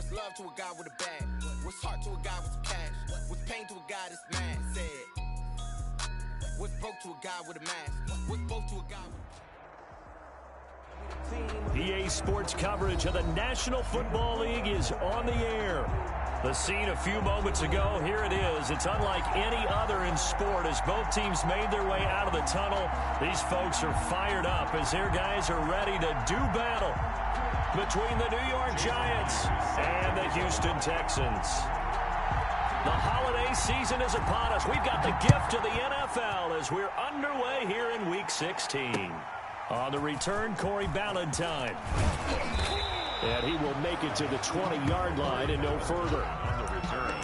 What's love to a guy with a bag? What's heart to a guy with some cash? What's pain to a guy that's mad? Said. What's broke to a guy with a mask? What's both to a guy with EA Sports coverage of the National Football League is on the air. The scene a few moments ago, here it is. It's unlike any other in sport as both teams made their way out of the tunnel. These folks are fired up as their guys are ready to do battle between the New York Giants and the Houston Texans. The holiday season is upon us. We've got the gift of the NFL as we're underway here in Week 16. On the return, Corey Ballantyne. And he will make it to the 20-yard line and no further. On the return,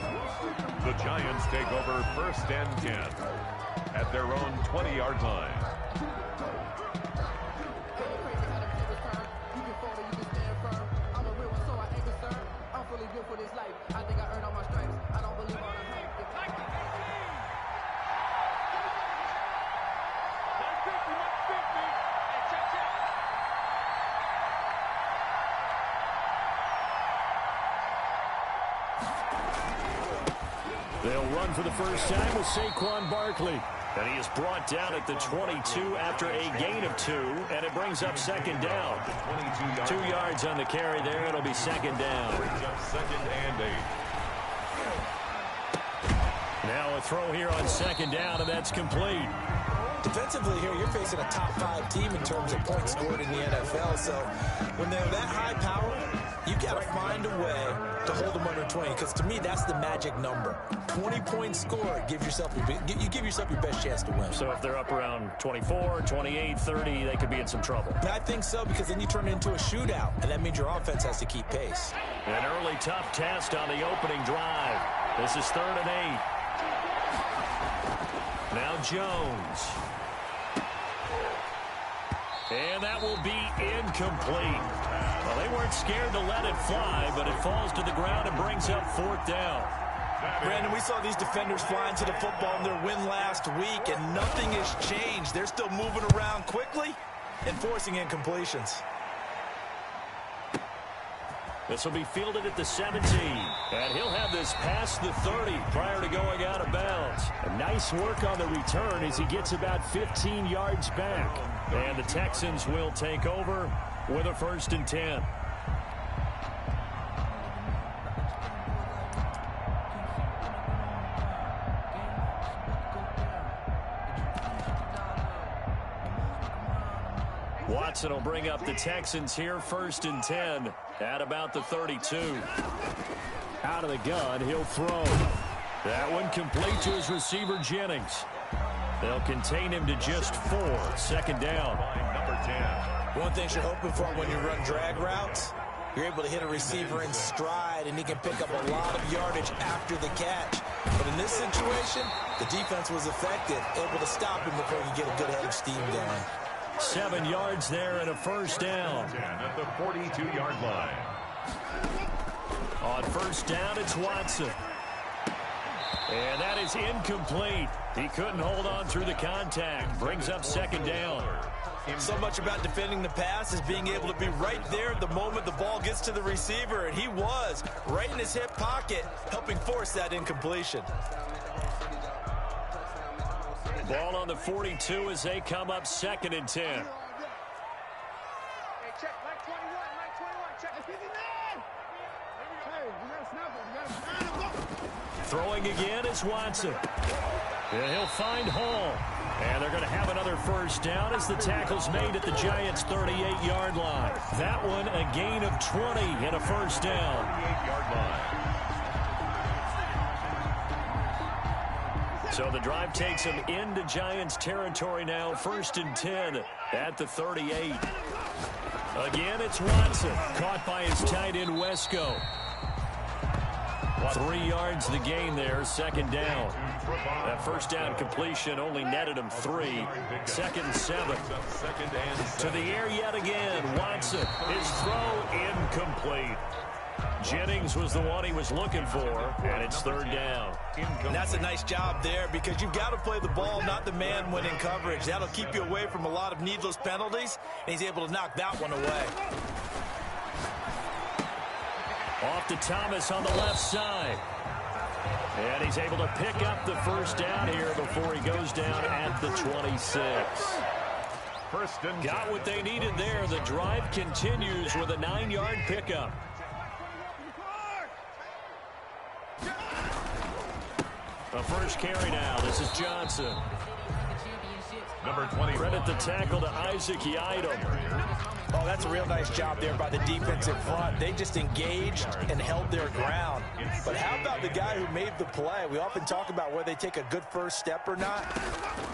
the Giants take over 1st and 10 at their own 20-yard line. They'll run for the first time with Saquon Barkley. And he is brought down at the 22 after a gain of 2, and it brings up 2nd down. 2 yards on the carry there. It'll be 2nd down. Brings up 2nd and 8. Now a throw here on 2nd down, and that's complete. Defensively here, you're facing a top 5 team in terms of points scored in the NFL. So when they're that high power, you've got to find a way to hold them under 20. Because to me, that's the magic number. 20 points scored, you give yourself your best chance to win. So if they're up around 24, 28, 30, they could be in some trouble. I think so, because then you turn it into a shootout, and that means your offense has to keep pace. An early tough test on the opening drive. This is 3rd and 8. Now Jones. And that will be incomplete. Well, they weren't scared to let it fly, but it falls to the ground and brings up 4th down. Brandon, we saw these defenders flying to the football in their win last week, and nothing has changed. They're still moving around quickly and forcing incompletions. This will be fielded at the 17, and he'll have this past the 30 prior to going out of bounds. A nice work on the return as he gets about 15 yards back. And the Texans will take over with a 1st and 10. Watson will bring up the Texans here, 1st and 10 at about the 32. Out of the gun, he'll throw. That one complete to his receiver, Jennings. They'll contain him to just 4. 2nd down. Number 10. One thing you're hoping for when you run drag routes, you're able to hit a receiver in stride, and he can pick up a lot of yardage after the catch. But in this situation, the defense was effective, able to stop him before he get a good head of steam going. 7 yards there and a 1st down. 10 at the 42-yard line. On 1st down, it's Watson. And that is incomplete. He couldn't hold on through the contact. Brings up 2nd down. So much about defending the pass is being able to be right there at the moment the ball gets to the receiver, and he was right in his hip pocket, helping force that incompletion. Ball on the 42 as they come up 2nd and 10. Throwing again is Watson. And he'll find Hall. And they're going to have another 1st down as the tackle's made at the Giants' 38-yard line. That one a gain of 20 and a 1st down. 38-yard line. So the drive takes them into Giants territory now. 1st and 10 at the 38. Again, it's Watson. Caught by his tight end, Wesco. 3 yards the gain there, 2nd down. That 1st down completion only netted him 3. 2nd and 7. To the air yet again. Watson, his throw incomplete. Jennings was the one he was looking for, and it's 3rd down. And that's a nice job there, because you've got to play the ball, not the man when in coverage. That'll keep you away from a lot of needless penalties, and he's able to knock that one away. Off to Thomas on the left side. And he's able to pick up the first down here before he goes down at the 26. First and got what they needed there. The drive continues with a 9-yard pickup. The first carry now. This is Johnson. Number 20. Credit the tackle to Isaac Yiadom. Oh, that's a real nice job there by the defensive front. They just engaged and held their ground. But how about the guy who made the play? We often talk about whether they take a good first step or not.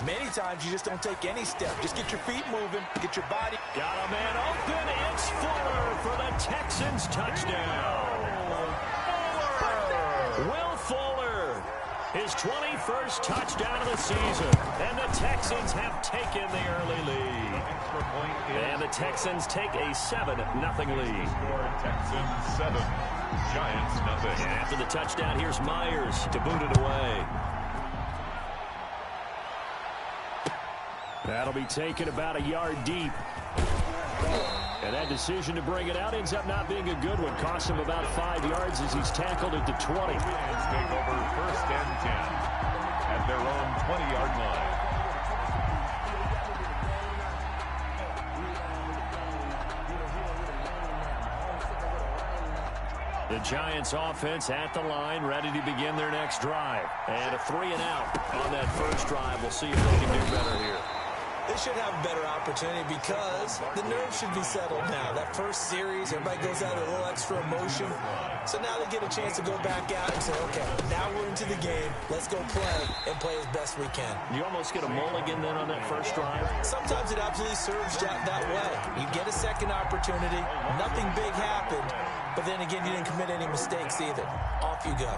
Many times you just don't take any step. Just get your feet moving, get your body. Got a man open. It's Fuller for the Texans touchdown. Will Fuller, his 21st touchdown of the season. And the Texans have taken the early lead. And the Texans take a 7-0 lead. Texans 7, Giants nothing. And after the touchdown, here's Myers to boot it away. That'll be taken about a yard deep. And that decision to bring it out ends up not being a good one. Costs him about 5 yards as he's tackled at the 20. Giants take over first and 10 at their own 20-yard line. The Giants offense at the line, ready to begin their next drive. And a 3-and-out on that first drive. We'll see if they can do better here. They should have a better opportunity because the nerves should be settled now. That first series, everybody goes out with a little extra emotion. So now they get a chance to go back out and say, okay, now we're into the game. Let's go play and play as best we can. You almost get a mulligan then on that first drive? Sometimes it absolutely serves that way. You get a second opportunity. Nothing big happened. But then again, you didn't commit any mistakes either. Off you go.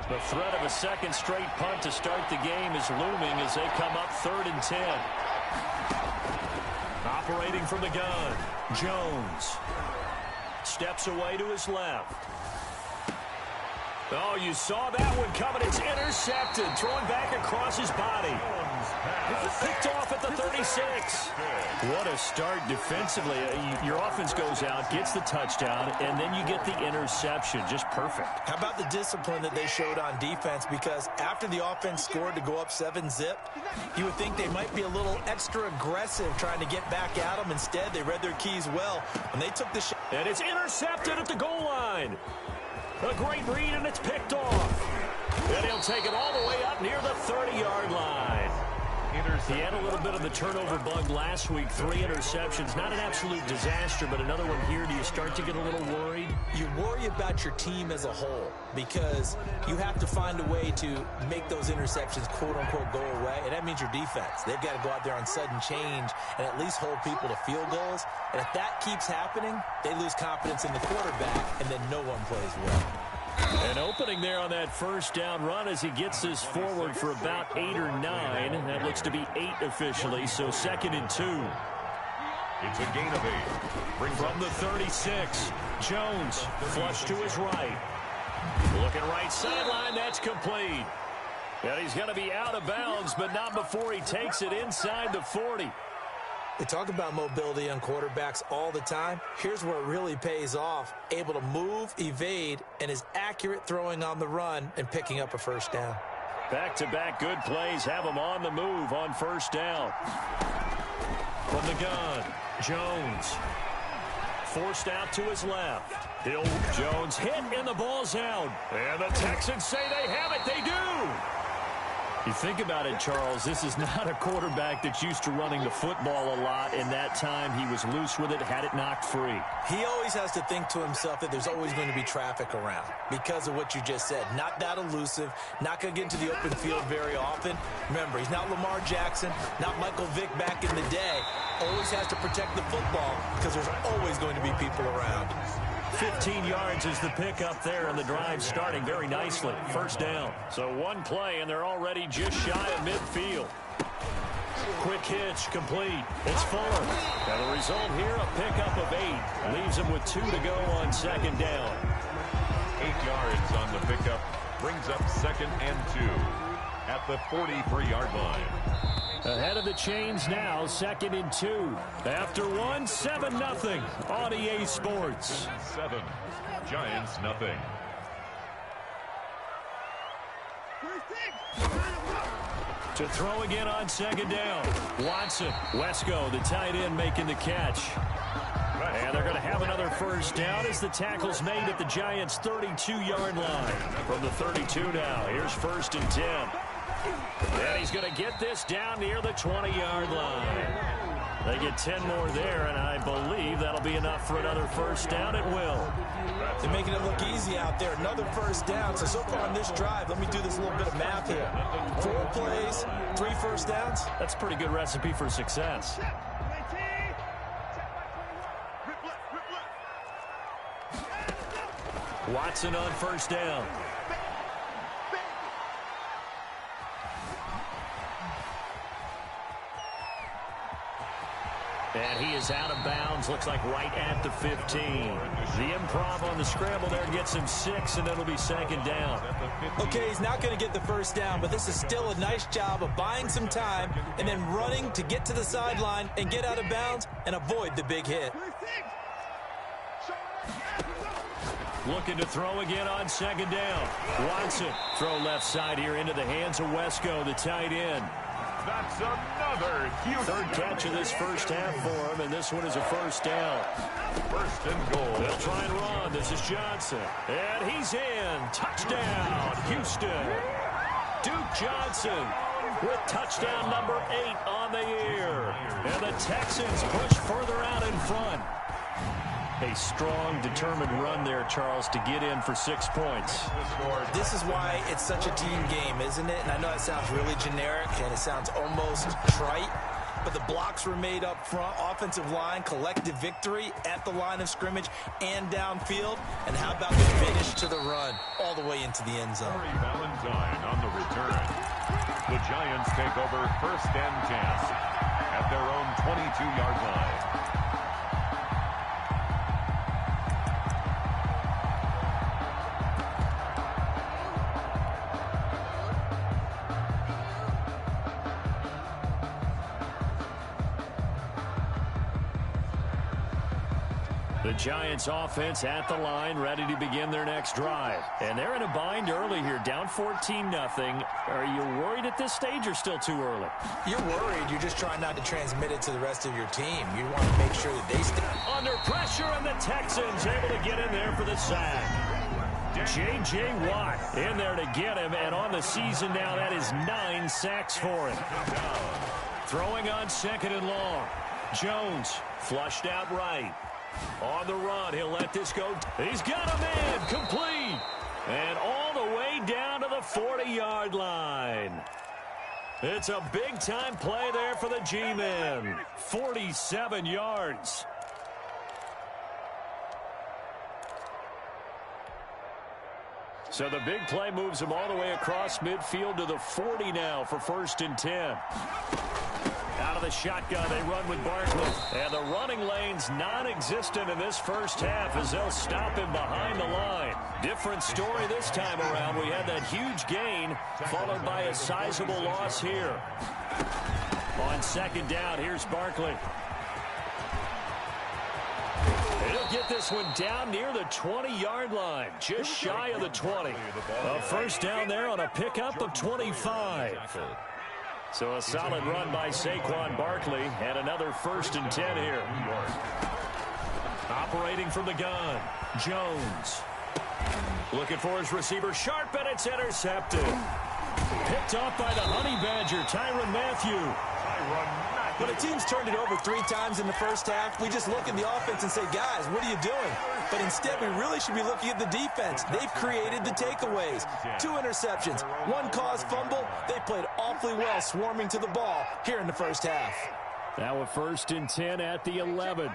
The threat of a second straight punt to start the game is looming as they come up 3rd and 10. Operating from the gun, Jones steps away to his left. Oh, you saw that one coming. It's intercepted. Thrown back across his body. Picked off at the 36. What a start defensively. Your offense goes out, gets the touchdown, and then you get the interception. Just perfect. How about the discipline that they showed on defense? Because after the offense scored to go up 7-zip, you would think they might be a little extra aggressive trying to get back at them. Instead, they read their keys well, and they took the shot. And it's intercepted at the goal line. A great read, and it's picked off. And he'll take it all the way up near the 30-yard line. He had a little bit of the turnover bug last week. 3 interceptions. Not an absolute disaster, but another one here. Do you start to get a little worried? You worry about your team as a whole because you have to find a way to make those interceptions, quote-unquote, go away, and that means your defense. They've got to go out there on sudden change and at least hold people to field goals. And if that keeps happening, they lose confidence in the quarterback, and then no one plays well. An opening there on that first down run as he gets this forward for about 8 or 9. That looks to be 8 officially, so 2nd and 2. It's a gain of 8. From the 36, Jones flush to his right. Looking right sideline, that's complete. And he's going to be out of bounds, but not before he takes it inside the 40. They talk about mobility on quarterbacks all the time. Here's where it really pays off. Able to move, evade, and is accurate throwing on the run and picking up a first down. Back-to-back good plays have him on the move on first down. From the gun, Jones. Forced out to his left. Jones hit and the ball's out. And the Texans say they have it. They do. You think about it, Charles, this is not a quarterback that's used to running the football a lot, and that time he was loose with it, had it knocked free. He always has to think to himself that there's always going to be traffic around because of what you just said. Not that elusive, not going to get into the open field very often. Remember, he's not Lamar Jackson, not Michael Vick back in the day. Always has to protect the football because there's always going to be people around. 15 yards is the pickup there, and the drive starting very nicely. First down. So one play, and they're already just shy of midfield. Quick hitch, complete. It's Fuller. And the result here, a pickup of 8. Leaves him with 2 to go on 2nd down. 8 yards on the pickup. Brings up 2nd and 2. at the 43-yard line. Ahead of the chains now, 2nd and 2. After 1, 7-0 on EA Sports. 7, Giants nothing. To throw again on 2nd down. Watson, Wesco, the tight end, making the catch. And they're going to have another first down as the tackle's made at the Giants' 32-yard line. From the 32 now, here's 1st and 10. And he's going to get this down near the 20-yard line. They get 10 more there, and I believe that'll be enough for another first down. It will. They're making it look easy out there. Another first down. So far on this drive, let me do this little bit of math here. 4 plays, 3 first downs. That's a pretty good recipe for success. Watson on first down. And he is out of bounds, looks like right at the 15. The improv on the scramble there gets him 6, and it'll be 2nd down. Okay, he's not going to get the first down, but this is still a nice job of buying some time and then running to get to the sideline and get out of bounds and avoid the big hit. Looking to throw again on 2nd down. Watson, throw left side here into the hands of Wesco, the tight end. That's another huge 3rd catch of this first half for him, and this one is a first down. 1st and goal. They'll try and run. This is Johnson. And he's in. Touchdown, Houston. Duke Johnson with touchdown number 8 on the year. And the Texans push further out in front. A strong, determined run there, Charles, to get in for 6 points. This is why it's such a team game, isn't it? And I know it sounds really generic and it sounds almost trite, but the blocks were made up front, offensive line, collective victory at the line of scrimmage and downfield. And how about the finish to the run all the way into the end zone? Corey Valentine on the return. The Giants take over 1st and 10 at their own 22-yard line. The Giants offense at the line, ready to begin their next drive. And they're in a bind early here, down 14-0. Are you worried at this stage or still too early? You're worried. You're just trying not to transmit it to the rest of your team. You want to make sure that they stay under pressure, and the Texans able to get in there for the sack. J.J. Watt in there to get him, and on the season now, that is 9 sacks for him. Throwing on 2nd and long. Jones flushed out right. On the run, he'll let this go. He's got him in, complete. And all the way down to the 40-yard line. It's a big-time play there for the G-men. 47 yards. So the big play moves him all the way across midfield to the 40 now for 1st and 10. Out of the shotgun, they run with Barkley. And the running lane's non-existent in this first half as they'll stop him behind the line. Different story this time around. We had that huge gain followed by a sizable loss here. On 2nd down, here's Barkley. He'll get this one down near the 20-yard line, just shy of the 20. A first down there on a pickup of 25. So a solid run by Saquon Barkley, and another 1st and 10 here. Operating from the gun, Jones. Looking for his receiver, Sharp, and it's intercepted. Picked off by the Honey Badger, Tyrann Mathieu. When a team's turned it over 3 times in the first half, we just look at the offense and say, guys, what are you doing? But instead, we really should be looking at the defense. They've created the takeaways. 2 interceptions, 1 caused fumble. They played awfully well swarming to the ball here in the first half. Now a 1st and 10 at the 11.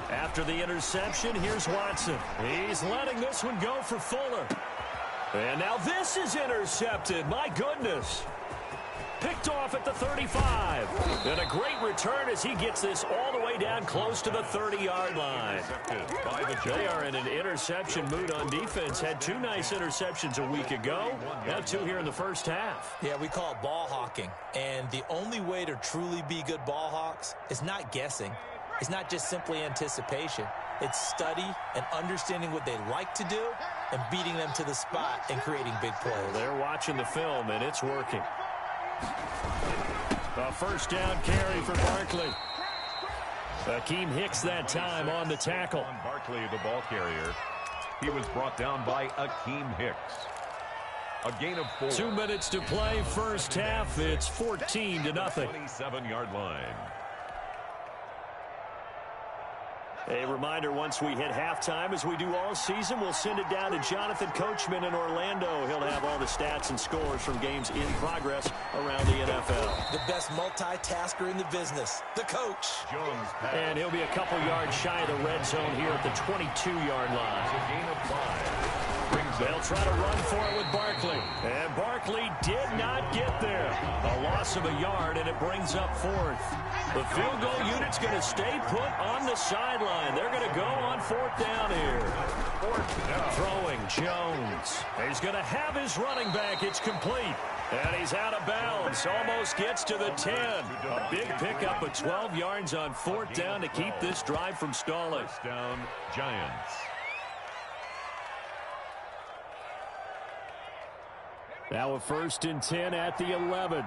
After the interception, here's Watson. He's letting this one go for Fuller. And now this is intercepted. My goodness. Picked off at the 35. And a great return as he gets this all the way way down close to the 30-yard line. They are in an interception mood on defense. Had 2 nice interceptions a week ago. Now 2 here in the first half. Yeah, we call it ball hawking. And the only way to truly be good ball hawks is not guessing. It's not just simply anticipation. It's study and understanding what they like to do and beating them to the spot and creating big plays. Well, they're watching the film, and it's working. A first down carry for Barkley. Akeem Hicks that time on the tackle. Barkley, the ball carrier. He was brought down by Akeem Hicks. A gain of 4. 2 minutes to play, first half. It's 14-0. 27-yard line. A reminder, once we hit halftime, as we do all season, we'll send it down to Jonathan Coachman in Orlando. He'll have all the stats and scores from games in progress around the NFL. The best multitasker in the business, the coach. Jones pass. And he'll be a couple yards shy of the red zone here at the 22-yard line. A gain of 5. They'll try to run for it with Barkley. And Barkley did not get there. A loss of a yard, and it brings up 4th. The field goal unit's going to stay put on the sideline. They're going to go on 4th down here. 4th down. Throwing Jones. He's going to have his running back. It's complete. And he's out of bounds. Almost gets to the 10. A big pickup of 12 yards on 4th down to keep this drive from stalling. First down, Giants. Now a 1st and 10 at the 11.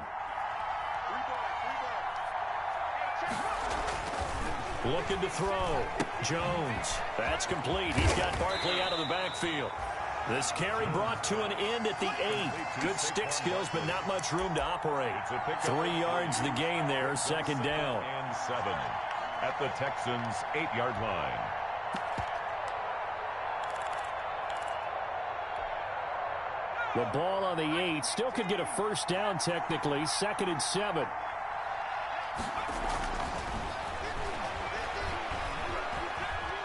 Looking to throw. Jones. That's complete. He's got Barkley out of the backfield. This carry brought to an end at the 8. Good stick skills, but not much room to operate. 3 yards the gain there, 2nd down. And 7 at the Texans' 8-yard line. The ball on the 8. Still could get a first down technically. 2nd and 7.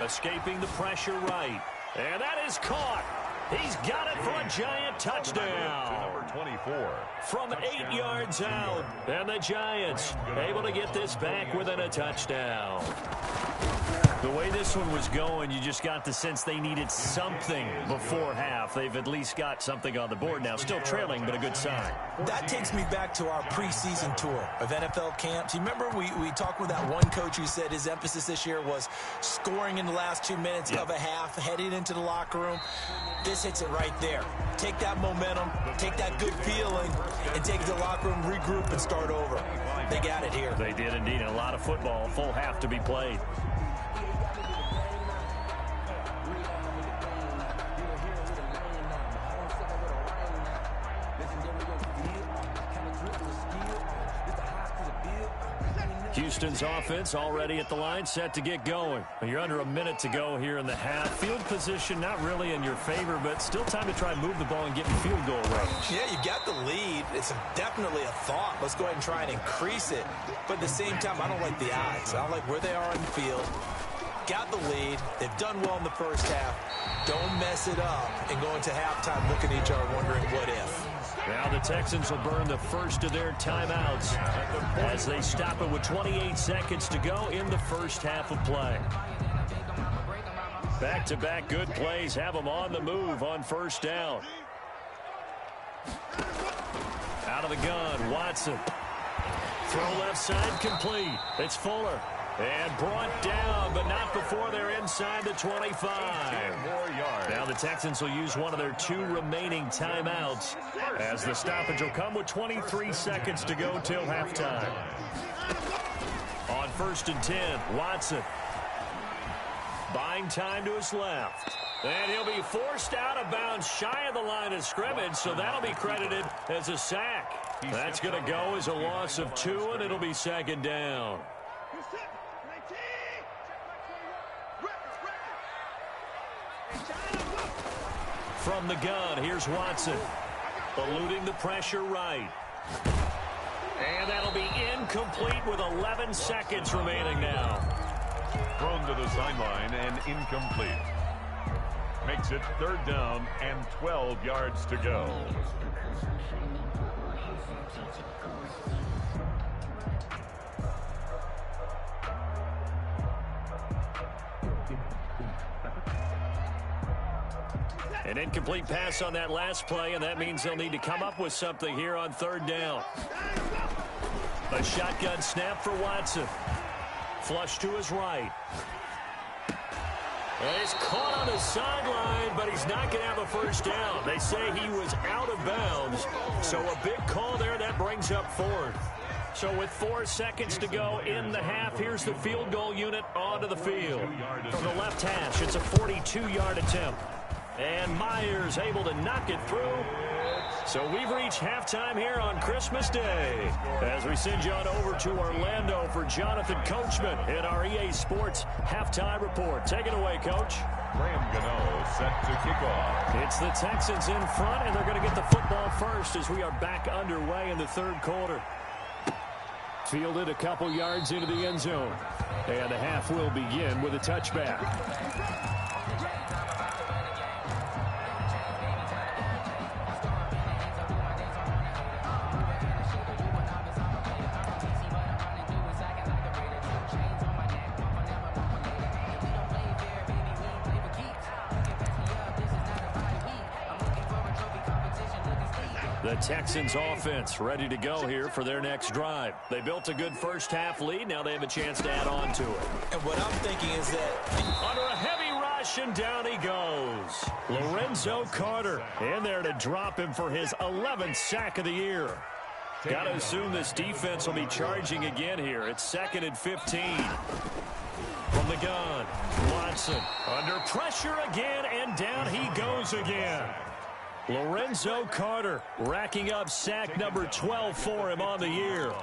Escaping the pressure right. And that is caught. He's got it for a Giant touchdown. Number 24. From 8 yards out. And the Giants able to get this back within a touchdown. The way this one was going, you just got the sense they needed something before half. They've at least got something on the board now. Still trailing, but a good sign. That takes me back to our preseason tour of NFL camps. You remember we talked with that one coach who said his emphasis this year was scoring in the last 2 minutes of a half, heading into the locker room. This hits it right there. Take that momentum, take that good feeling, and take it to the locker room, regroup, and start over. They got it here. They did indeed. A lot of football, full half to be played. Houston's offense already at the line, set to get going. You're under a minute to go here in the half. Field position not really in your favor, but still time to try and move the ball and get in field goal range. Yeah, you got the lead. It's definitely a thought. Let's go ahead and try and increase it. But at the same time, I don't like the odds. I don't like where they are on the field. Got the lead. They've done well in the first half. Don't mess it up and go into halftime looking at each other wondering what if. Now the Texans will burn the first of their timeouts as they stop it with 28 seconds to go in the first half of play. Back-to-back good plays have them on the move on first down. Out of the gun, Watson. Throw left side complete. It's Fuller. And brought down, but not before they're inside the 25. More yards. Now the Texans will use one of their 2 remaining timeouts as the stoppage will come with 23 seconds to go till halftime. On 1st and 10, Watson. Buying time to his left. And he'll be forced out of bounds shy of the line of scrimmage, so that'll be credited as a sack. That's going to go as a loss of 2, and it'll be 2nd down. From the gun, here's Watson. Eluding the pressure right. And that'll be incomplete with 11 seconds remaining now. Thrown to the sideline and incomplete. Makes it 3rd down and 12 yards to go. An incomplete pass on that last play, and that means they'll need to come up with something here on third down. A shotgun snap for Watson. Flush to his right. And he's caught on the sideline, but he's not going to have a first down. They say he was out of bounds, so a big call there. That brings up fourth. So with 4 seconds to go in the half, here's the field goal unit onto the field. From the left hash, it's a 42-yard attempt. And Myers able to knock it through. So we've reached halftime here on Christmas Day as we send you on over to Orlando for Jonathan Coachman in our EA Sports Halftime Report. Take it away, Coach. Graham Gano set to kick off. It's the Texans in front, and they're going to get the football first as we are back underway in the third quarter. Fielded a couple yards into the end zone. And the half will begin with a touchback. The Texans offense ready to go here for their next drive. They built a good first half lead. Now they have a chance to add on to it. And what I'm thinking is that under a heavy rush, and down he goes. Lorenzo Carter in there to drop him for his 11th sack of the year. Got to assume this defense will be charging again here. It's 2nd and 15. From the gun, Watson under pressure again, and down he goes again. Lorenzo Carter racking up sack number 12 for him on the year.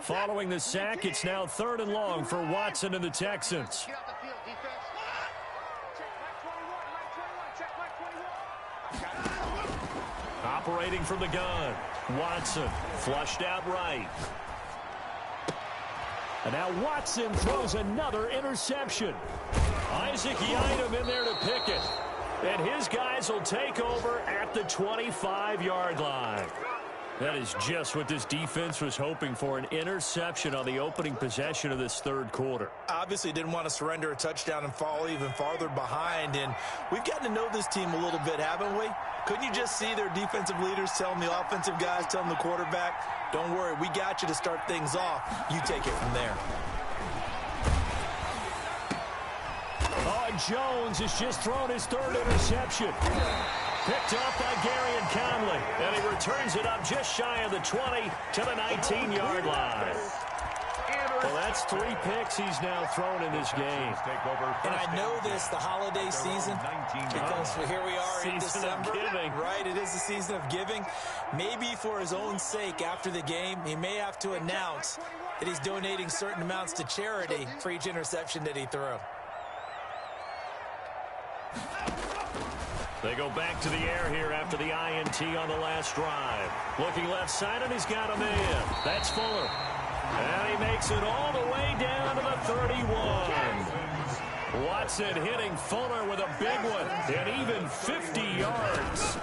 Following the sack, it's now 3rd and long for Watson and the Texans. Operating from the gun, Watson flushed out right. And now Watson throws another interception. Isaac Yiadom in there to pick it. And his guys will take over at the 25-yard line. That is just what this defense was hoping for, an interception on the opening possession of this third quarter. Obviously didn't want to surrender a touchdown and fall even farther behind. And we've gotten to know this team a little bit, haven't we? Couldn't you just see their defensive leaders telling the offensive guys, telling the quarterback, don't worry, we got you to start things off. You take it from there. Oh, Jones has just thrown his 3rd interception. Picked up by Garyon Conley, and he returns it up just shy of the 20 to the 19-yard line. Well, that's 3 picks he's now thrown in this game. And I know this, the holiday season, because here we are in December. Right, it is the season of giving. Maybe for his own sake after the game, he may have to announce that he's donating certain amounts to charity for each interception that he threw. They go back to the air here after the INT on the last drive. Looking left side, and he's got him in. That's Fuller. And he makes it all the way down to the 31. Watson hitting Fuller with a big one, and even 50 yards.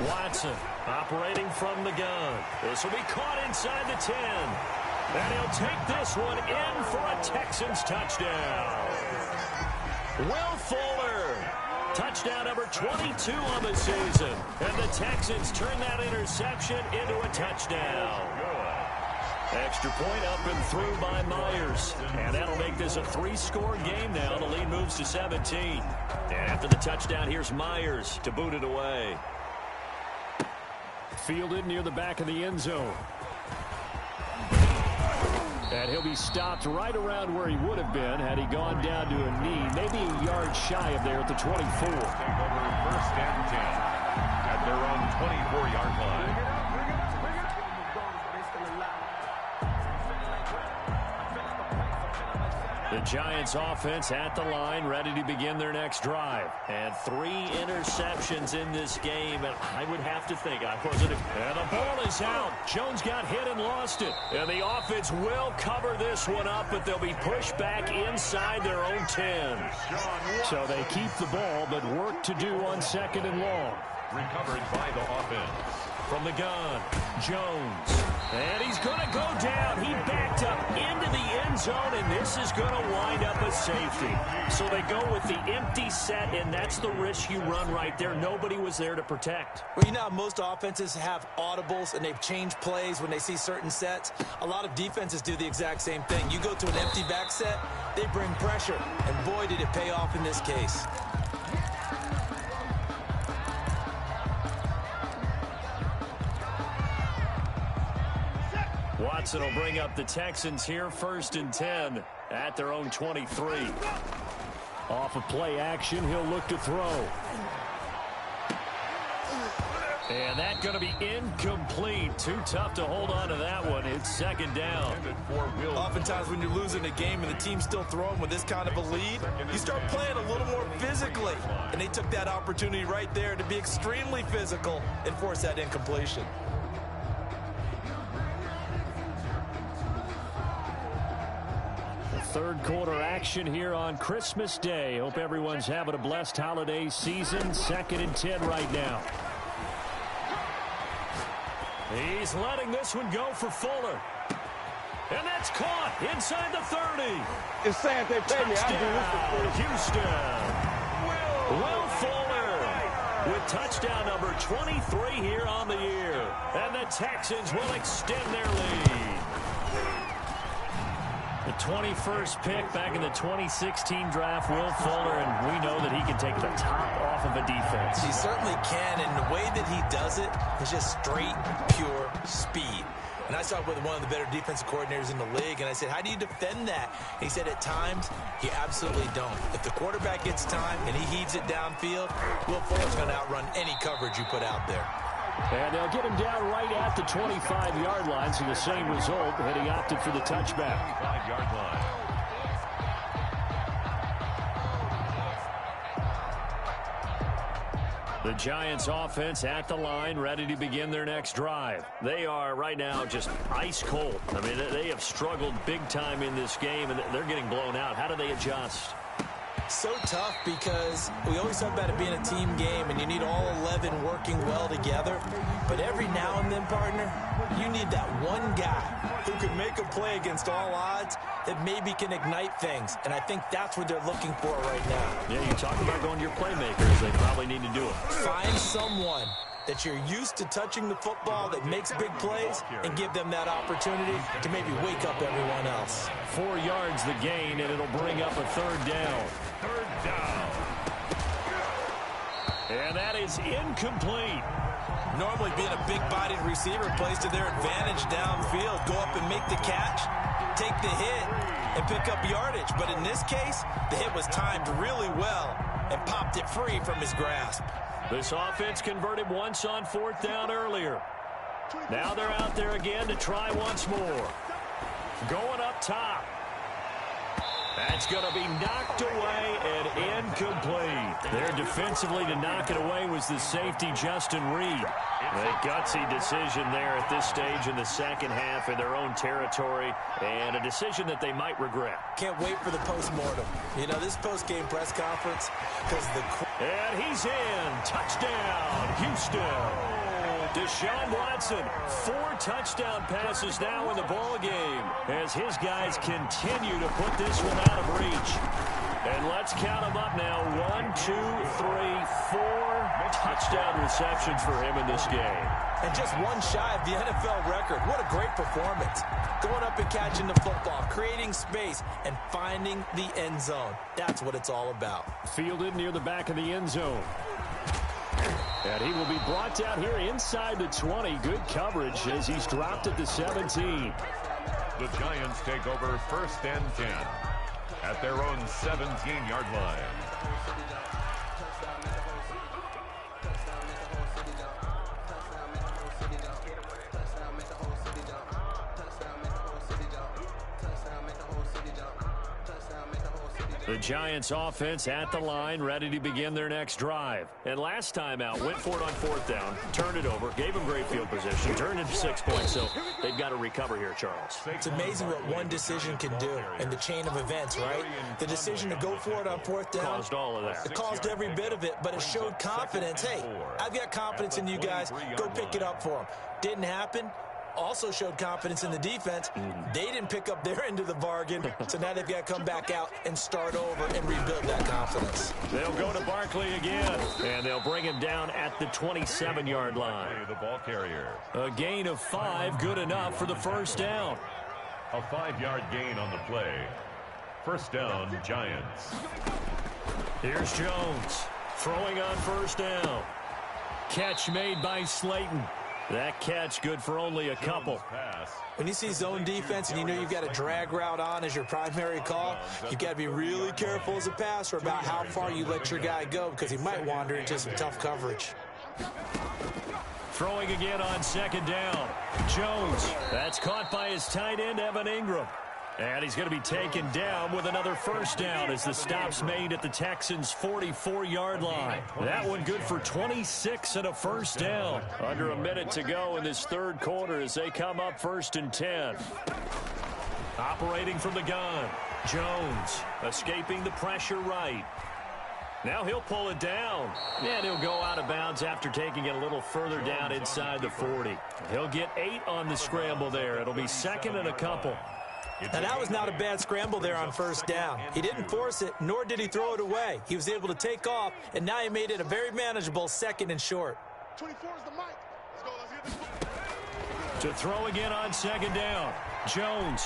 Watson operating from the gun. This will be caught inside the 10. And he'll take this one in for a Texans touchdown. Will Fuller. Touchdown number 22 on the season. And the Texans turn that interception into a touchdown. Extra point up and through by Myers. And that'll make this a 3-score game now. The lead moves to 17. And after the touchdown, here's Myers to boot it away. Fielded near the back of the end zone. And he'll be stopped right around where he would have been had he gone down to a knee, maybe a yard shy of there at the 24. Take over 1st and 10 at their own 24-yard line. The Giants offense at the line, ready to begin their next drive. And 3 interceptions in this game, and I would have to think I wasn't. And the ball is out. Jones got hit and lost it. And the offense will cover this one up, but they'll be pushed back inside their own 10. So they keep the ball, but work to do on 2nd and long. Recovered by the offense. From the gun, Jones. And he's going to go down. He backed up into the end zone, and this is going to wind up a safety. So they go with the empty set, and that's the risk you run right there. Nobody was there to protect. Well, you know how most offenses have audibles, and they've changed plays when they see certain sets. A lot of defenses do the exact same thing. You go to an empty back set, they bring pressure, and boy, did it pay off in this case. Watson will bring up the Texans here, 1st and 10 at their own 23. Off of play action, he'll look to throw. And that's going to be incomplete. Too tough to hold on to that one. It's 2nd down. Oftentimes when you're losing a game and the team's still throwing with this kind of a lead, you start playing a little more physically. And they took that opportunity right there to be extremely physical and force that incompletion. Third quarter action here on Christmas Day. Hope everyone's having a blessed holiday season. 2nd and 10 right now. He's letting this one go for Fuller. And that's caught inside the 30. It's saying they pay me. Touchdown, Houston. Will Fuller with touchdown number 23 here on the year. And the Texans will extend their lead. The 21st pick back in the 2016 draft, Will Fuller, and we know that he can take the top off of a defense. He certainly can, and the way that he does it is just straight, pure speed. And I saw it with one of the better defensive coordinators in the league, and I said, how do you defend that? And he said, at times, you absolutely don't. If the quarterback gets time and he heaves it downfield, Will Fuller's going to outrun any coverage you put out there. And they'll get him down right at the 25-yard line, so the same result, and he opted for the touchback. 5-yard line. The Giants offense at the line, ready to begin their next drive. They are right now just ice cold. I mean, they have struggled big time in this game, and they're getting blown out. How do they adjust? So tough because we always talk about it being a team game and you need all 11 working well together. But every now and then, partner, you need that one guy who can make a play against all odds that maybe can ignite things. And I think that's what they're looking for right now. Yeah, you talk about going to your playmakers. They probably need to do it. Find someone that you're used to touching the football that makes big plays and give them that opportunity to maybe wake up everyone else. 4 yards the gain, and it'll bring up a 3rd down. 3rd down. And that is incomplete. Normally being a big-bodied receiver plays to their advantage downfield. Go up and make the catch, take the hit, and pick up yardage. But in this case, the hit was timed really well and popped it free from his grasp. This offense converted once on 4th down earlier. Now they're out there again to try once more. Going up top. That's going to be knocked away and incomplete. There defensively to knock it away was the safety, Justin Reed. A gutsy decision there at this stage in the second half in their own territory, and a decision that they might regret. Can't wait for the postmortem. You know, this post-game press conference, because the... And he's in. Touchdown, Houston. Deshaun Watson, 4 touchdown passes now in the ball game as his guys continue to put this one out of reach. And let's count them up now. 1, 2, 3, 4 touchdown receptions for him in this game. And just one shy of the NFL record. What a great performance. Going up and catching the football, creating space, and finding the end zone. That's what it's all about. Fielded near the back of the end zone. And he will be brought down here inside the 20. Good coverage as he's dropped at the 17. The Giants take over 1st and 10 at their own 17-yard line. The Giants offense at the line, ready to begin their next drive. And last time out, went for it on fourth down, turned it over, gave them great field position, turned into 6 points, so they've got to recover here, Charles. It's amazing what one decision can do in the chain of events, right? The decision to go for it on fourth down caused all of that. It caused every bit of it, but it showed confidence. Hey, I've got confidence in you guys. Go pick it up for them. Didn't happen. Also showed confidence in the defense. They didn't pick up their end of the bargain, so now they've got to come back out and start over and rebuild that confidence. They'll go to Barkley again, and they'll bring him down at the 27-yard line. The ball carrier. A gain of 5, good enough for the first down. A 5-yard gain on the play. First down, Giants. Here's Jones, throwing on first down. Catch made by Slayton. That catch good for only a couple. When you see zone defense and you know you've got a drag route on as your primary call, you've got to be really careful as a passer about how far you let your guy go because he might wander into some tough coverage. Throwing again on second down. Jones, that's caught by his tight end, Evan Ingram. And he's going to be taken down with another first down as the stop's made at the Texans' 44-yard line. That one good for 26 and a first down. Under a minute to go in this third quarter as they come up 1st and 10. Operating from the gun. Jones escaping the pressure right. Now he'll pull it down, and he'll go out of bounds after taking it a little further down inside the 40. He'll get 8 on the scramble there. It'll be 2nd and a couple. Now, that was not a bad scramble there on first down. He didn't force it, nor did he throw it away. He was able to take off, and now he made it a very manageable 2nd and short. 24 is the mic. Let's go. Let's get this. To throw again on second down. Jones.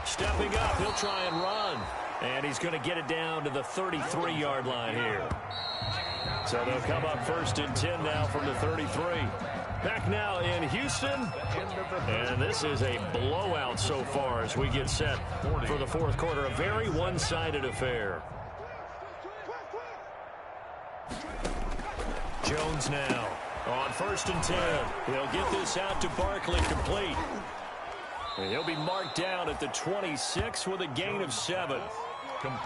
Stepping up, he'll try and run. And he's going to get it down to the 33-yard line here. So they'll come up 1st and 10 now from the 33. Back now in Houston, and this is a blowout so far as we get set for the fourth quarter. A very one-sided affair. Jones now on 1st and 10. He'll get this out to Barkley complete. And he'll be marked down at the 26 with a gain of 7.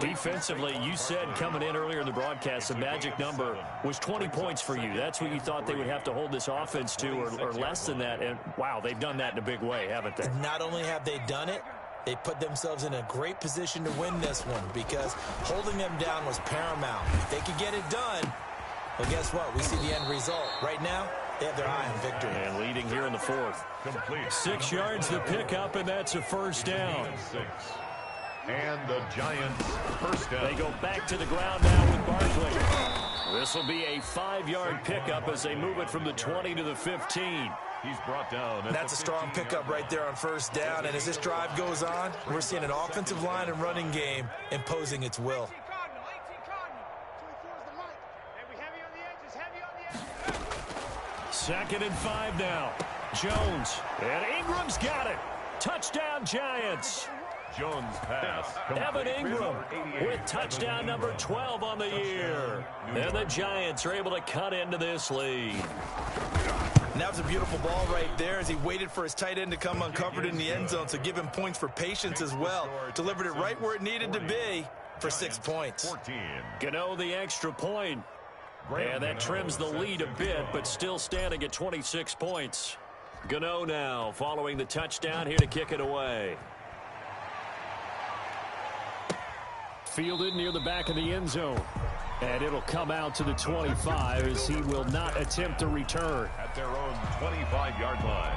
Defensively, you said coming in earlier in the broadcast, the magic number was 20 points for you. That's what you thought they would have to hold this offense to, or less than that. And, wow, they've done that in a big way, haven't they? Not only have they done it, they put themselves in a great position to win this one because holding them down was paramount. If they could get it done, well, guess what? We see the end result. Right now, they have their eye on victory. And leading here in the fourth. Complete. 6 yards the pickup, and that's a first down. And the Giants first down. They go back to the ground now with Barkley. This will be a 5-yard pickup as they move it from the 20 to the 15. He's brought down. That's a strong pickup right there on first down. And as this drive goes on, we're seeing an offensive line and running game imposing its will. 2nd and 5 now. Jones. And Ingram's got it. Touchdown, Giants. Jones pass. Evan Ingram with touchdown number 12 on the year. And the Giants are able to cut into this lead. And that was a beautiful ball right there as he waited for his tight end to come uncovered in the end zone, so give him points for patience as well. Delivered it right where it needed to be for 6 points. 14. Gano the extra point. And that trims the lead a bit, but still standing at 26 points. Gano now following the touchdown here to kick it away. Fielded near the back of the end zone. And it'll come out to the 25 as he will not attempt to return. At their own 25-yard line.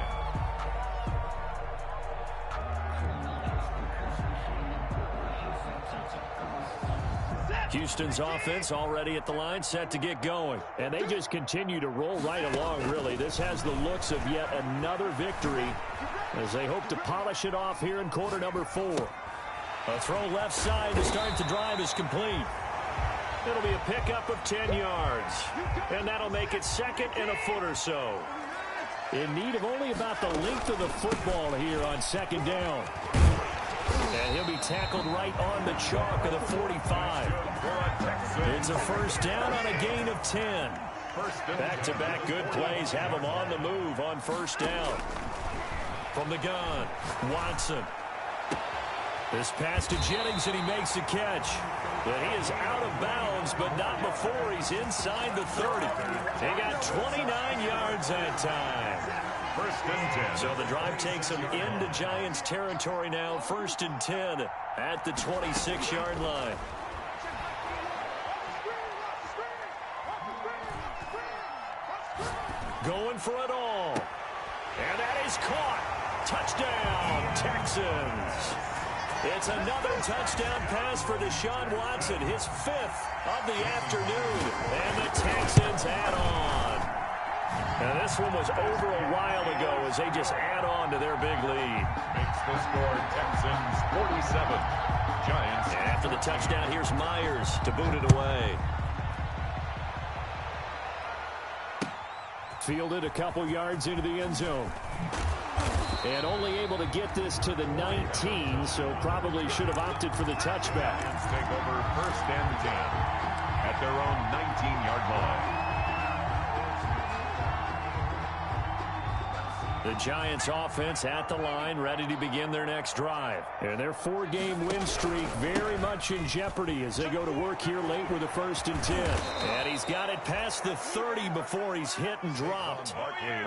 Houston's offense already at the line, set to get going. And they just continue to roll right along, really. This has the looks of yet another victory as they hope to polish it off here in quarter number 4. A throw left side to start the drive is complete. It'll be a pickup of 10 yards. And that'll make it 2nd and a foot or so. In need of only about the length of the football here on 2nd down. And he'll be tackled right on the chalk of the 45. It's a first down on a gain of 10. Back-to-back good plays have him on the move on first down. From the gun, Watson. This pass to Jennings, and he makes the catch. But he is out of bounds, but not before he's inside the 30. He got 29 yards that time. First and 10. So the drive takes him into Giants territory now. First and 10 at the 26-yard line. Going for it all. And that is caught. Touchdown, Texans. It's another touchdown pass for Deshaun Watson, his 5th of the afternoon. And the Texans add on. Now this one was over a while ago as they just add on to their big lead. Makes the score Texans 47. Giants. And after the touchdown, here's Myers to boot it away. Fielded a couple yards into the end zone. And only able to get this to the 19, so probably should have opted for the touchback. Giants take over first and 10 at their own 19-yard line. The Giants offense at the line, ready to begin their next drive. And their 4-game win streak very much in jeopardy as they go to work here late with a first and 10. And he's got it past the 30 before he's hit and dropped.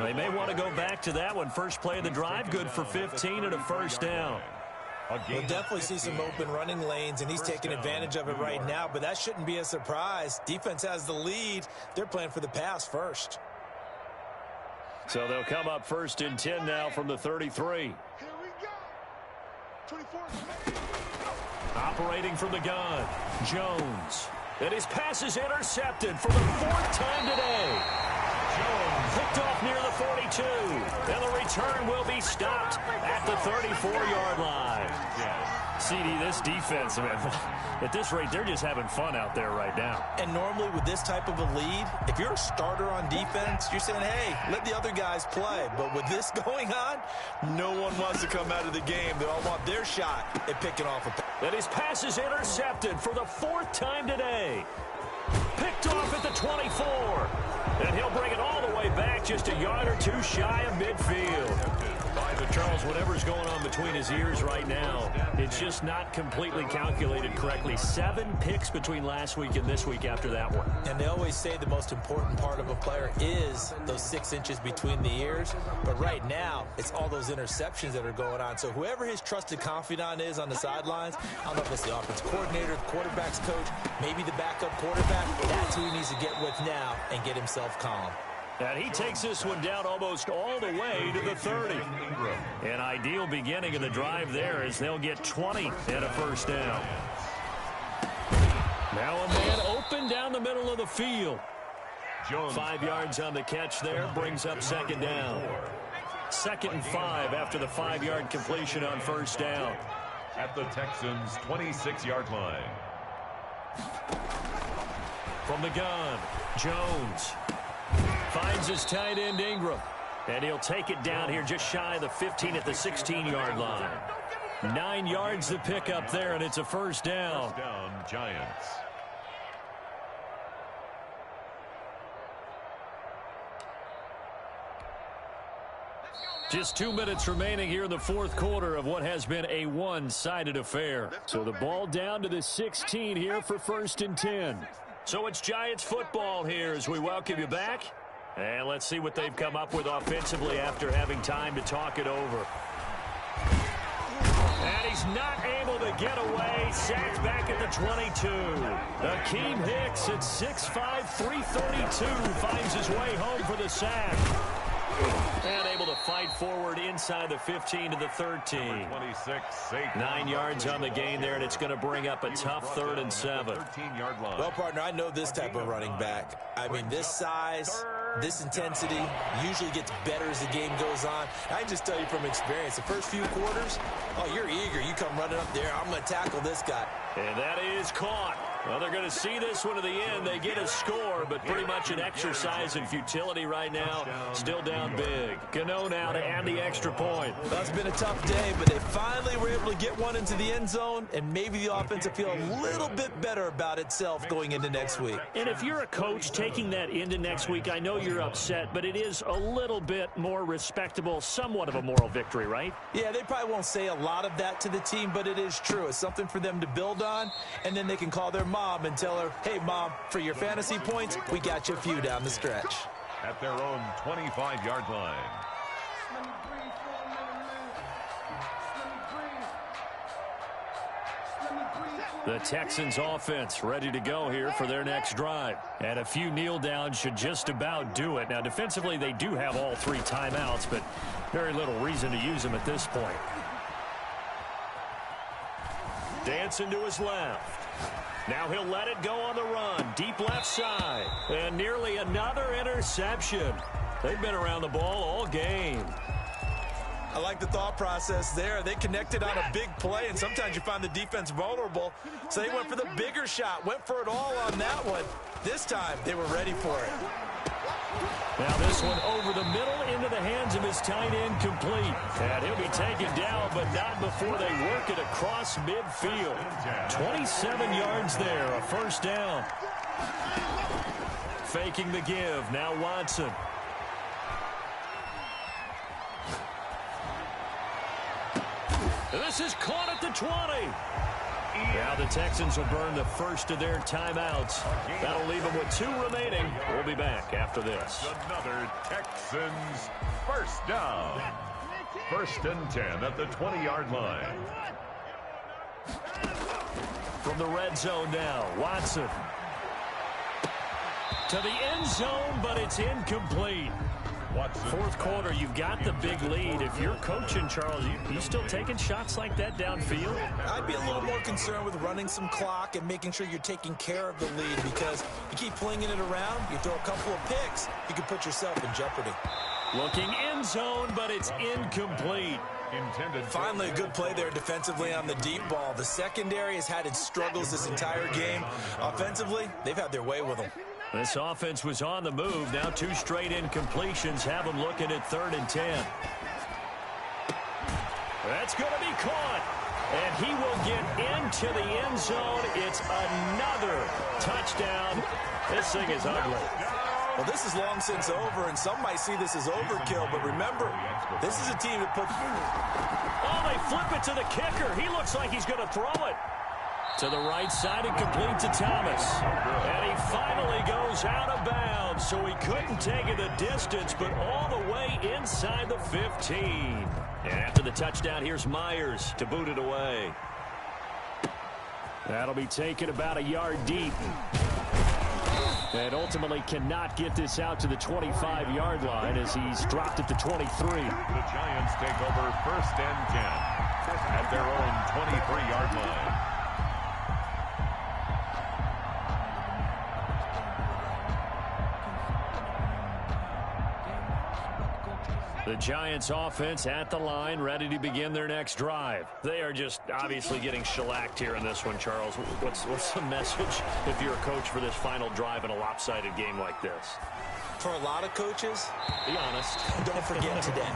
They may want to go back to that one. First play of the drive, good for 15 and a first down. We'll definitely see some open running lanes, and he's taking advantage of it right now, but that shouldn't be a surprise. Defense has the lead. They're playing for the pass first. So they'll come up first and 10 now from the 33. Here we go. 24. Operating from the gun, Jones. And his pass is intercepted for the 4th time today. Jones picked off near the 42. And the return will be stopped at the 34-yard line. CD, this defense, man, at this rate, they're just having fun out there right now. And normally with this type of a lead, if you're a starter on defense, you're saying, hey, let the other guys play. But with this going on, no one wants to come out of the game. They all want their shot at picking off a pass. And his pass is intercepted for the 4th time today. Picked off at the 24. And he'll bring it all the way back just a yard or two shy of midfield. But Charles, whatever's going on between his ears right now, it's just not completely calculated correctly. 7 picks between last week and this week after that one. And they always say the most important part of a player is those 6 inches between the ears. But right now, it's all those interceptions that are going on. So whoever his trusted confidant is on the sidelines, I don't know if it's the offensive coordinator, the quarterback's coach, maybe the backup quarterback, that's who he needs to get with now and get himself calm. And he takes this one down almost all the way to the 30. An ideal beginning of the drive there as they'll get 20 and a first down. Now a man open down the middle of the field. 5 yards on the catch there, brings up second down. 2nd and 5 after the 5-yard completion on first down. At the Texans' 26-yard line. From the gun, Jones finds his tight end Ingram. And he'll take it down here just shy of the 15 at the 16-yard line. 9 yards to pick up there, and it's a first down. First down, Giants. Just 2 minutes remaining here in the 4th quarter of what has been a one-sided affair. So the ball down to the 16 here for first and 10. So it's Giants football here as we welcome you back. And let's see what they've come up with offensively after having time to talk it over. And he's not able to get away. Sacked back at the 22. Akeem Hicks at 6'5", 332 finds his way home for the sack. And able to fight forward inside the 15 to the 13. 9 yards on the gain there, and it's going to bring up a tough 3rd and 7. Well, partner, I know this type of running back. I mean, this size, this intensity usually gets better as the game goes on. I can just tell you from experience, the first few quarters, oh, you're eager. You come running up there, I'm going to tackle this guy. And that is caught. Well, they're going to see this one to the end. They get a score, but pretty much an exercise in futility right now. Still down big. Gano now to add the extra point. Well, it's been a tough day, but they finally were able to get one into the end zone, and maybe the offense will feel a little bit better about itself going into next week. And if you're a coach taking that into next week, I know you're upset, but it is a little bit more respectable, somewhat of a moral victory, right? Yeah, they probably won't say a lot of that to the team, but it is true. It's something for them to build on, and then they can call their mom and tell her, hey, Mom, for your fantasy points, we got you a few down the stretch. At their own 25-yard line. The Texans offense ready to go here for their next drive. And a few kneel downs should just about do it. Now, defensively, they do have all 3 timeouts, but very little reason to use them at this point. Dancing to his left. Now he'll let it go on the run. Deep left side. And nearly another interception. They've been around the ball all game. I like the thought process there. They connected on a big play, and sometimes you find the defense vulnerable. So they went for the bigger shot, went for it all on that one. This time, they were ready for it. Now this one over the middle into the hands of his tight end, complete. And he'll be taken down, but not before they work it across midfield. 27 yards there, a first down. Faking the give, now Watson. This is caught at the 20. Now the Texans will burn the first of their timeouts. That'll leave them with 2 remaining. We'll be back after this. Another Texans first down. 1st and 10 at the 20-yard line. From the red zone now, Watson. To the end zone, but it's incomplete. Fourth quarter, you've got the big lead. If you're coaching, Charles, you still taking shots like that downfield? I'd be a little more concerned with running some clock and making sure you're taking care of the lead, because you keep flinging it around, you throw a couple of picks, you can put yourself in jeopardy. Looking end zone, but it's incomplete. Finally, a good play there defensively on the deep ball. The secondary has had its struggles this entire game. Offensively, they've had their way with them. This offense was on the move. Now 2 straight incompletions have them looking at 3rd and 10. That's going to be caught. And he will get into the end zone. It's another touchdown. This thing is ugly. Well, this is long since over, and some might see this as overkill. But remember, this is a team that puts... Oh, they flip it to the kicker. He looks like he's going to throw it. To the right side and complete to Thomas. And he finally goes out of bounds, so he couldn't take it the distance, but all the way inside the 15. And after the touchdown, here's Myers to boot it away. That'll be taken about a yard deep. And ultimately cannot get this out to the 25-yard line as he's dropped at the 23. The Giants take over 1st and 10 at their own 23-yard line. The Giants offense at the line, ready to begin their next drive. They are just obviously getting shellacked here in this one, Charles. What's the message if you're a coach for this final drive in a lopsided game like this? For a lot of coaches, be honest. Don't forget today.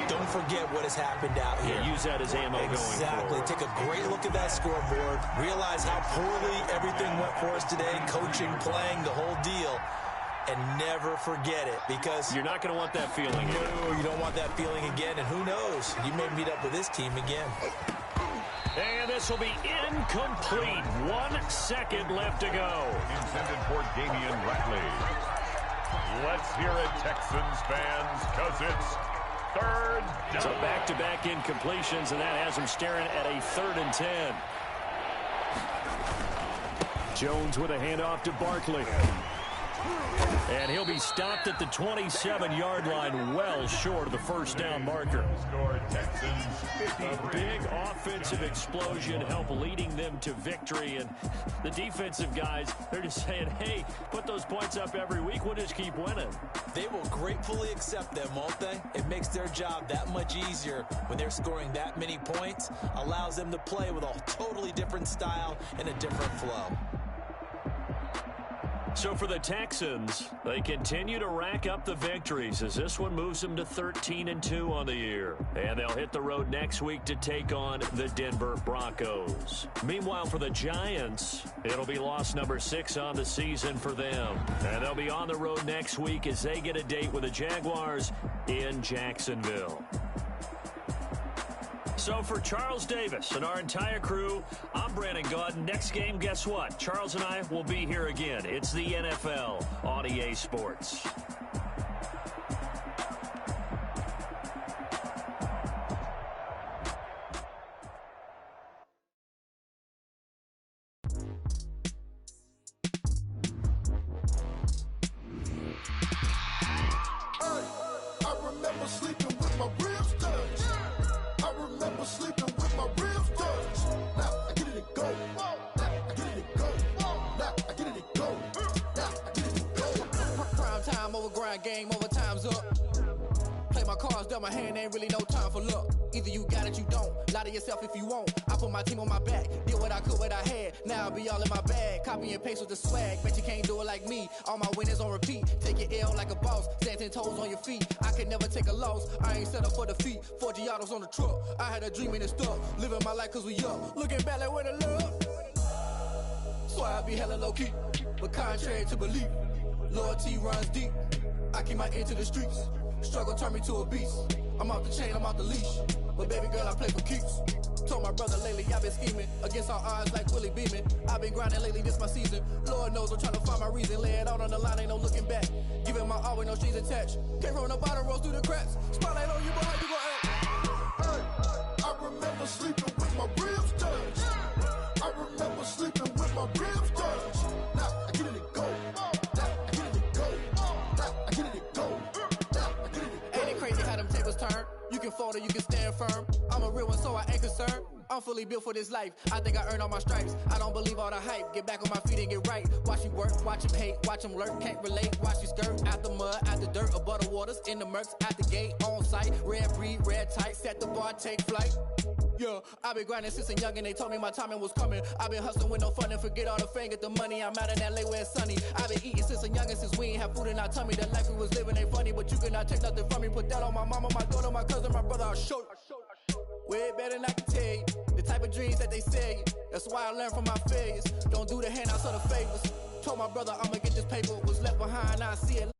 Don't forget what has happened out here. Yeah, use that as ammo going forward. Exactly. Take a great look at that scoreboard. Realize how poorly everything went for us today. Coaching, playing, the whole deal. And never forget it, because you're not going to want that feeling. No, you don't want that feeling again. And who knows? You may meet up with this team again. And this will be incomplete. 1 second left to go. Intended for Damian Ratley. Let's hear it, Texans fans, because it's 3rd down. So back-to-back incompletions, and that has them staring at a 3rd and 10. Jones with a handoff to Barkley. And he'll be stopped at the 27-yard line, well short of the first down marker. A big offensive explosion help leading them to victory. And the defensive guys, they're just saying, hey, put those points up every week. We'll just keep winning. They will gratefully accept them, won't they? It makes their job that much easier when they're scoring that many points. Allows them to play with a totally different style and a different flow. So for the Texans, they continue to rack up the victories as this one moves them to 13-2 on the year. And they'll hit the road next week to take on the Denver Broncos. Meanwhile, for the Giants, it'll be loss number 6 on the season for them. And they'll be on the road next week as they get a date with the Jaguars in Jacksonville. So for Charles Davis and our entire crew, I'm Brandon Gaudin. Next game, guess what? Charles and I will be here again. It's the NFL on EA Sports. I remember sleeping with my ribs touched. I remember sleeping with my ribs touched. Now I get it to go. Now I get it to go. Now I get it to go. Now I get it to go. Prime time over grind game, over time's up. Play my cards, dealt my hand, ain't really no time for luck. Either you got it, you don't. Lie to yourself if you won't. I put my team on my back, did what I could, what I had. Now I'll be all in my bag, copy and paste with the swag. Bet you can't do it like me. All my winners on repeat. Take your L like a boss, stand 10 toes on your feet. I can never take a loss. I ain't set up for defeat. 4 Giottos on the truck. I had a dream and it stuck. Living my life cause we up. Looking back like where the love. So I be hella low key, but contrary to belief, loyalty runs deep. I keep my ear to the streets. Struggle turned me to a beast. I'm off the chain, I'm off the leash. But baby girl, I play for keeps. Told my brother lately, I've been scheming against all odds like Willie Beeman. I've been grinding lately, this my season. Lord knows I'm trying to find my reason. Lay it out on the line, ain't no looking back. Giving my all with no strings attached. Came from the bottom, rose through the cracks. Spotlight on you, but how you gon' act? Hey, I remember sleeping with my ribs touched. I remember sleeping with my ribs touched. Now I get it to go. Now I get it to go. Now I get it to go. Now I get it to go. Ain't it crazy how them tables turn? You can fold or you can stand firm. I'm a real one, so I ain't concerned. I'm fully built for this life. I think I earned all my stripes. I don't believe all the hype. Get back on my feet and get right. Watch you work, watch him hate, watch him lurk. Can't relate, watch you skirt. Out the mud, out the dirt, above the waters, in the murks, out the gate, on site. Red breed, red tight, set the bar, take flight. Yeah, I've been grinding since a young and they told me my timing was coming. I've been hustling with no fun and forget all the fame, get the money. I'm out in LA where it's sunny. I've been eating since a youngin', since we ain't have food in our tummy. The life we was living ain't funny, but you cannot take nothing from me. Put that on my mama, my daughter, my cousin, my brother, I'll show you. Way better than I can tell you. The type of dreams that they sell you. That's why I learned from my failures. Don't do the handouts or the favors. Told my brother I'ma get this paper. Was left behind, I see it.